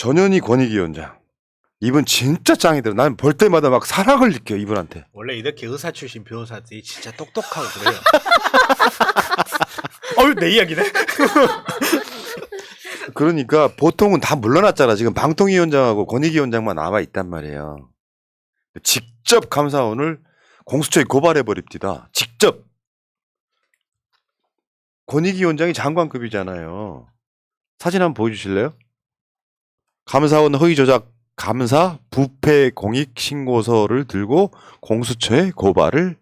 전현희 권익위원장. 이분 진짜 짱이더라. 난 볼 때마다 막 사랑을 느껴 이분한테. 원래 이렇게 의사 출신 변호사들이 진짜 똑똑하고 그래요. 내 이야기네. 그러니까 보통은 다 물러났잖아. 지금 방통위원장하고 권익위원장만 남아 있단 말이에요. 직접 감사원을 공수처에 고발해 버립니다. 직접. 권익위원장이 장관급이잖아요. 사진 한번 보여주실래요? 감사원 허위 조작 감사 부패 공익 신고서를 들고 공수처에 고발을.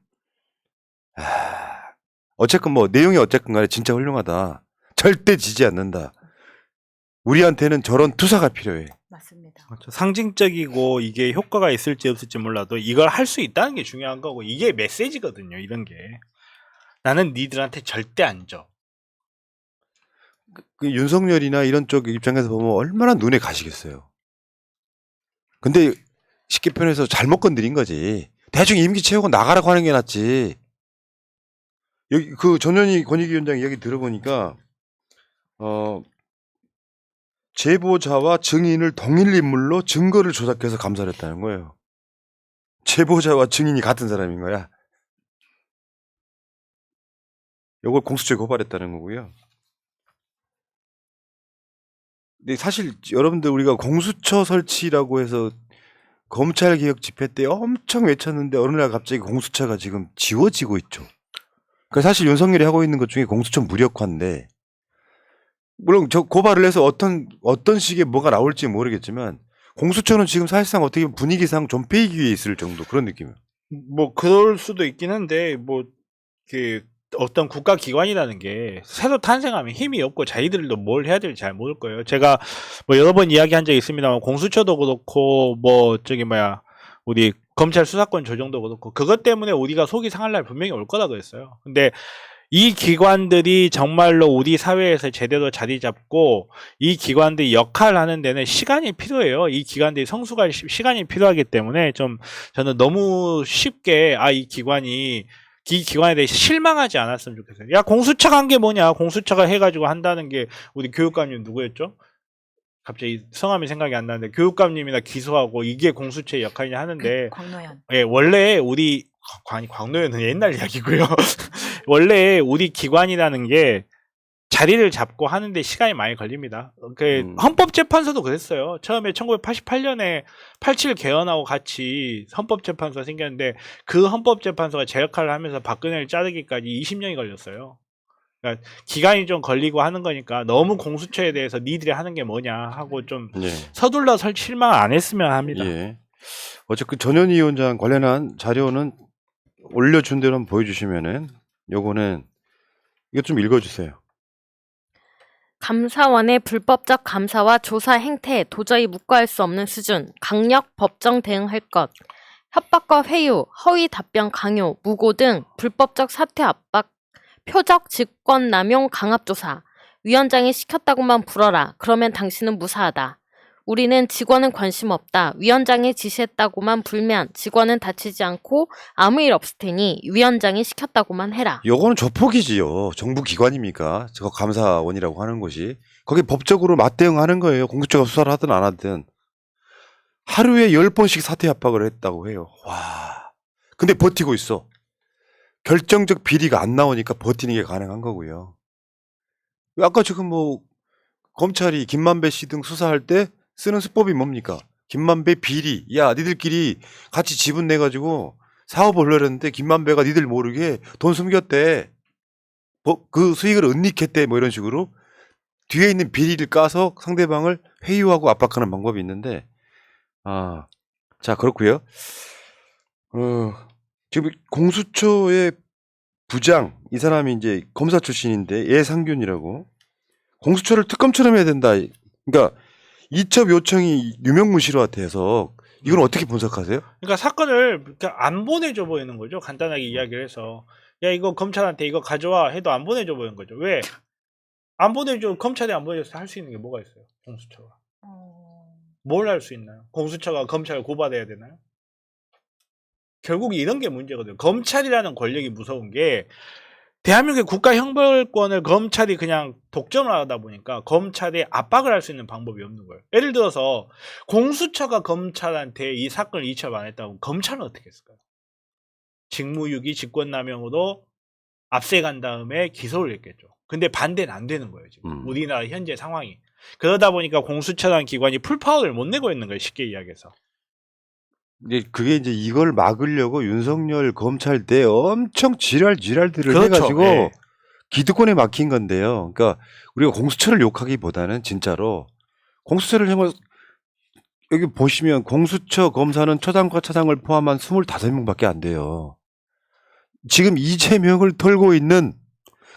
어쨌건 뭐 내용이 어쨌건 간에 진짜 훌륭하다. 절대 지지 않는다. 우리한테는 저런 투사가 필요해. 맞습니다. 그렇죠. 상징적이고 이게 효과가 있을지 없을지 몰라도 이걸 할 수 있다는 게 중요한 거고 이게 메시지거든요. 이런 게 나는 니들한테 절대 안 줘. 그 윤석열이나 이런 쪽 입장에서 보면 얼마나 눈에 가시겠어요. 근데 쉽게 표현해서 잘못 건드린 거지. 대충 임기 채우고 나가라고 하는 게 낫지. 여기 그 전현희 권익위원장 이야기 들어보니까 제보자와 증인을 동일 인물로 증거를 조작해서 감사를 했다는 거예요. 제보자와 증인이 같은 사람인 거야. 이걸 공수처에 고발했다는 거고요. 근데 사실 여러분들 우리가 공수처 설치라고 해서 검찰개혁 집회 때 엄청 외쳤는데 어느 날 갑자기 공수처가 지금 지워지고 있죠. 그러니까 사실 윤석열이 하고 있는 것 중에 공수처 무력화인데, 물론 저 고발을 해서 어떤 식의 뭐가 나올지 모르겠지만 공수처는 지금 사실상 어떻게 보면 분위기상 좀 빼기위에 있을 정도 그런 느낌이에요. 뭐 그럴 수도 있긴 한데 뭐 그 어떤 국가기관이라는 게 새로 탄생하면 힘이 없고 자기들도 뭘 해야 될지 잘 모를 거예요. 제가 뭐 여러 번 이야기한 적이 있습니다만 공수처도 그렇고 뭐 우리 검찰 수사권 조정도 그렇고 그것 때문에 우리가 속이 상할 날 분명히 올 거라 그랬어요. 근데 이 기관들이 정말로 우리 사회에서 제대로 자리 잡고 이 기관들이 역할을 하는 데는 시간이 필요해요. 이 기관들이 성숙할 시간이 필요하기 때문에 좀 저는 너무 쉽게 이 기관에 대해 실망하지 않았으면 좋겠어요. 야, 공수처가 한 게 뭐냐? 공수처가 해가지고 한다는 게 우리 교육감님 누구였죠? 갑자기 성함이 생각이 안 나는데 교육감님이나 기소하고 이게 공수처의 역할이냐 하는데 광노현. 예, 원래 우리 광노현은 옛날 이야기고요. 원래 우리 기관이라는 게 자리를 잡고 하는데 시간이 많이 걸립니다. 헌법재판소도 그랬어요. 처음에 1988년에 87 개헌하고 같이 헌법재판소가 생겼는데 그 헌법재판소가 제 역할을 하면서 박근혜를 자르기까지 20년이 걸렸어요. 그러니까 기간이 좀 걸리고 하는 거니까 너무 공수처에 대해서 니들이 하는 게 뭐냐 하고 좀 서둘러 실망 안 했으면 합니다. 예. 어쨌든 전현희 위원장 관련한 자료는 올려준 대로 한번 보여주시면은 요거는 이거 좀 읽어주세요. 감사원의 불법적 감사와 조사 행태에 도저히 묵과할 수 없는 수준, 강력 법정 대응할 것, 협박과 회유, 허위 답변 강요, 무고 등 불법적 사퇴 압박, 표적 직권남용 강압조사, 위원장이 시켰다고만 불어라. 그러면 당신은 무사하다. 우리는 직원은 관심 없다. 위원장이 지시했다고만 불면 직원은 다치지 않고 아무 일 없을 테니 위원장이 시켰다고만 해라. 요거는 조폭이지요. 정부 기관입니까? 저거 감사원이라고 하는 것이. 거기 법적으로 맞대응하는 거예요. 공수처가 수사를 하든 안 하든. 하루에 10번씩 사퇴 압박을 했다고 해요. 와. 근데 버티고 있어. 결정적 비리가 안 나오니까 버티는 게 가능한 거고요. 아까 지금 뭐 검찰이 김만배 씨 등 수사할 때 쓰는 수법이 뭡니까? 김만배 비리. 야, 니들끼리 같이 지분 내가지고 사업을 하려는데 김만배가 니들 모르게 돈 숨겼대. 그 수익을 은닉했대. 뭐 이런 식으로 뒤에 있는 비리를 까서 상대방을 회유하고 압박하는 방법이 있는데, 자, 그렇고요. 지금 공수처의 부장, 이 사람이 이제 검사 출신인데 예상균이라고. 공수처를 특검처럼 해야 된다. 그러니까 이첩 요청이 유명무실화 돼서 이건 어떻게 분석하세요? 그러니까 사건을 안 보내줘 보이는 거죠. 간단하게 이야기를 해서 야 이거 검찰한테 이거 가져와 해도 안 보내줘 보이는 거죠. 왜? 안 보내줘. 검찰이 안 보내줘서 할 수 있는 게 뭐가 있어요? 공수처가. 뭘 할 수 있나요? 공수처가 검찰을 고발해야 되나요? 결국 이런 게 문제거든요. 검찰이라는 권력이 무서운 게 대한민국의 국가 형벌권을 검찰이 그냥 독점을 하다 보니까 검찰이 압박을 할 수 있는 방법이 없는 거예요. 예를 들어서 공수처가 검찰한테 이 사건을 이첩 안 했다고 검찰은 어떻게 했을까요? 직무유기 직권남용으로 압수해간 다음에 기소를 했겠죠. 근데 반대는 안 되는 거예요. 지금 우리나라 현재 상황이. 그러다 보니까 공수처라는 기관이 풀파워를 못 내고 있는 거예요. 쉽게 이야기해서. 근데 그게 이제 이걸 막으려고 윤석열 검찰 때 엄청 지랄들을 그렇죠. 해가지고 예. 기득권에 막힌 건데요. 그러니까 우리가 공수처를 욕하기보다는 진짜로 공수처를 해서 여기 보시면 공수처 검사는 처장과 차장을 포함한 25명밖에 안 돼요. 지금 이재명을 털고 있는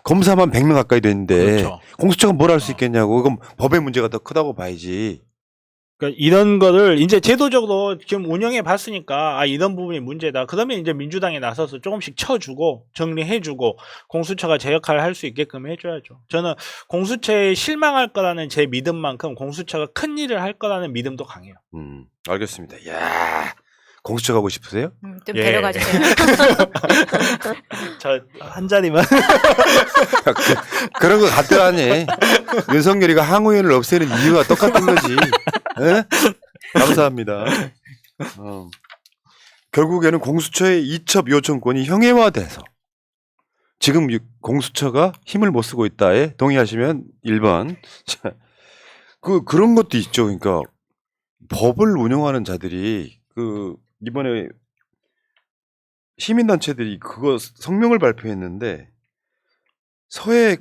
검사만 100명 가까이 되는데 그렇죠. 공수처가 뭘 할 수 있겠냐고. 그럼 법의 문제가 더 크다고 봐야지. 그러니까 이런 거를 이제 제도적으로 지금 운영해 봤으니까 아 이런 부분이 문제다. 그러면 이제 민주당에 나서서 조금씩 쳐주고 정리해주고 공수처가 제 역할을 할 수 있게끔 해줘야죠. 저는 공수처에 실망할 거라는 제 믿음만큼 공수처가 큰 일을 할 거라는 믿음도 강해요. 알겠습니다. 야, 공수처 가고 싶으세요? 좀 예. 데려가 주세요. 저 한 자리만. 그런 거 같더라니. 윤석열이가 항우연을 없애는 이유가 똑같은 거지. 에? 감사합니다. 결국에는 공수처의 이첩 요청권이 형해화돼서 지금 공수처가 힘을 못 쓰고 있다에 동의하시면 1번. 자, 그런 것도 있죠. 그러니까 법을 운영하는 자들이 이번에 시민단체들이 그거 성명을 발표했는데 서해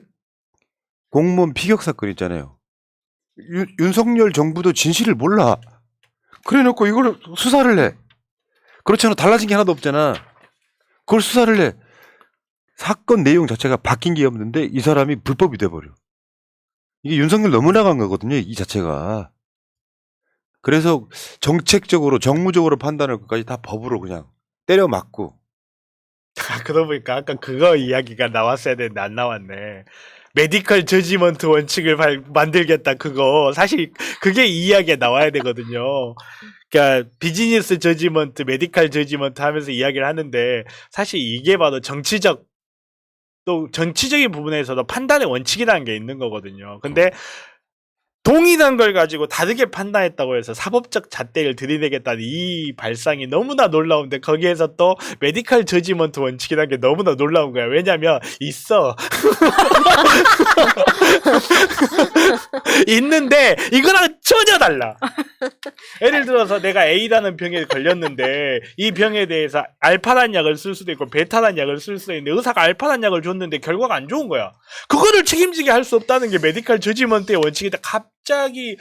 공무원 피격 사건 있잖아요. 윤석열 정부도 진실을 몰라. 그래 놓고 이걸 수사를 해. 그렇잖아. 달라진 게 하나도 없잖아. 그걸 수사를 해. 사건 내용 자체가 바뀐 게 없는데 이 사람이 불법이 돼버려. 이게 윤석열 너무 나간 거거든요. 이 자체가. 그래서 정책적으로 정무적으로 판단할 것까지 다 법으로 그냥 때려 맞고. 그러고 보니까 아까 그거 이야기가 나왔어야 되는데 안 나왔네. 메디컬 저지먼트 원칙을 만들겠다 그거 사실 그게 이 이야기에 나와야 되거든요. 그러니까 비즈니스 저지먼트, 메디컬 저지먼트 하면서 이야기를 하는데 사실 이게 바로 정치적 또 정치적인 부분에서도 판단의 원칙이라는 게 있는 거거든요. 근데 동일한 걸 가지고 다르게 판단했다고 해서 사법적 잣대를 들이대겠다는 이 발상이 너무나 놀라운데 거기에서 또 메디컬 저지먼트 원칙이라는 게 너무나 놀라운 거야. 왜냐면 있어. 있는데 이거랑 전혀 달라. 예를 들어서 내가 A라는 병에 걸렸는데 이 병에 대해서 알파란 약을 쓸 수도 있고 베타란 약을 쓸 수도 있는데 의사가 알파란 약을 줬는데 결과가 안 좋은 거야. 그거를 책임지게 할 수 없다는 게 메디컬 저지먼트의 원칙이다. 갑자기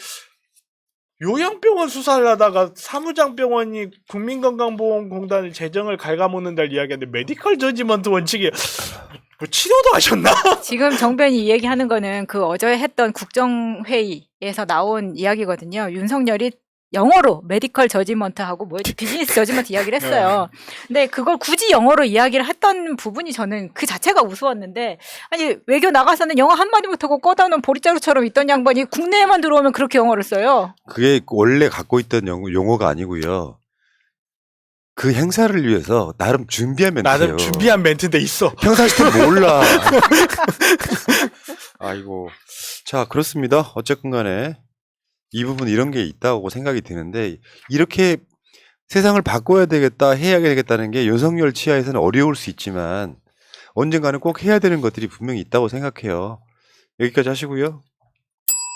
요양병원 수사를 하다가 사무장병원이 국민건강보험공단의 재정을 갉아먹는다는 이야기하는데 메디컬 저지먼트 원칙이 뭐 치료도 하셨나? 지금 정변이 얘기하는 거는 그 어제 했던 국정회의에서 나온 이야기거든요. 윤석열이 영어로 메디컬 저지먼트하고 뭐였지? 비즈니스 저지먼트 이야기를 했어요. 근데 그걸 굳이 영어로 이야기를 했던 부분이 저는 그 자체가 우스웠는데 아니 외교 나가서는 영어 한마디 못하고 꺼다놓은 보리자루처럼 있던 양반이 국내에만 들어오면 그렇게 영어를 써요. 그게 원래 갖고 있던 용어가 아니고요. 그 행사를 위해서 나름 준비한 멘트예요. 나름 준비한 멘트인데 있어. 평상시 때 몰라. 아이고. 자, 그렇습니다. 어쨌건 간에 이 부분 이런 게 있다고 생각이 드는데 이렇게 세상을 바꿔야 되겠다, 해야 되겠다는 게 윤석열 치하에서는 어려울 수 있지만 언젠가는 꼭 해야 되는 것들이 분명히 있다고 생각해요. 여기까지 하시고요.